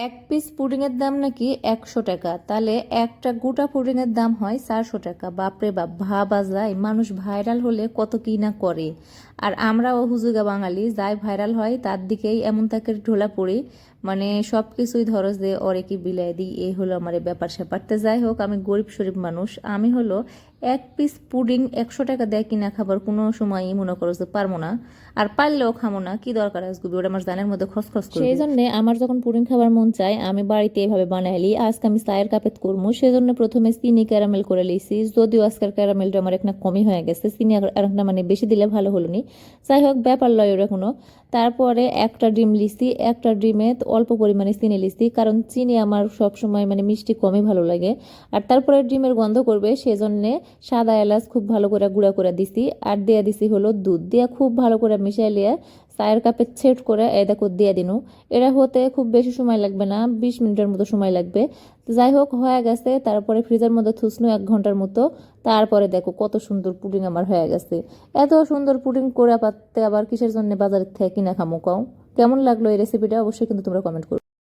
এক পিস পুডিংয়ের দাম নাকি 100 টাকা, তাহলে একটা গোটা পুডিংয়ের দাম হয় 400 টাকা। বাপরে বাপ, ভাবা যায় মানুষ ভাইরাল হলে কত কি না করে। আর আমরাও হুজুগা বাঙালি, যাই ভাইরাল হয় তার দিকেই এমন তাকে ঢোলা পড়ি, মানে সব কিছুই ধরো যে ওরে কি বিলাই দিই, এই হলো আমার এই ব্যাপার স্যাপারতে। যাই হোক, আমি গরিব শরীফ মানুষ, আমি হলো এক পিস পুডিং 100 টাকা দেয় কিনা খাবার কোনো সময়ই মনে করো যে পারবো না। আর পারলেও খামো না, কি দরকার আসবে, ওটা আমার জানের মধ্যে খসখস করবে। সেই জন্য আমার যখন পুডিং খাবার মন চায় আমি বাড়িতে এভাবে বানাইলি। আজকে আমি চায়ের কাপে করবো, সেজন্য প্রথমে চিনি ক্যারামেল করে লিছি। যদিও আজকের ক্যারামেলটা আমার একটা কমই হয়ে গেছে, চিনি আর একটা মানে বেশি দিলে ভালো হলো নি। যাই হোক, ব্যাপার লয় ওর এখনো। তারপরে একটা ডিম লিছি, একটা ডিমে অল্প পরিমাণে চিনি লিছি, কারণ চিনি আমার সব সময় মানে মিষ্টি কমই ভালো লাগে। আর তারপরে ডিমের গন্ধ করবে সেজন্যে সাদা এলাচ খুব ভালো করে গুঁড়া করে দিছি, আর দিয়ে দিছি হলো দুধ দিয়ে খুব ভালো করে মিশিয়ে নিয়ে চায়ের কাপে সেট করে এই দেখো দিয়ে দিনু। এটা হতে খুব বেশি সময় লাগবে না, 20 মিনিটের মতো সময় লাগবে। যাই হোক, হয়ে গেছে। তারপরে ফ্রিজের মধ্যে থুসনু 1 ঘন্টার মতো। তারপরে দেখো কত সুন্দর পুডিং আমার হয়ে গেছে। এত সুন্দর পুডিং করে পাতে আবার কিসের জন্য বাজারের থেকে কিনা খামো কও? কেমন লাগলো এই রেসিপিটা অবশ্যই কিন্তু তোমরা কমেন্ট করো।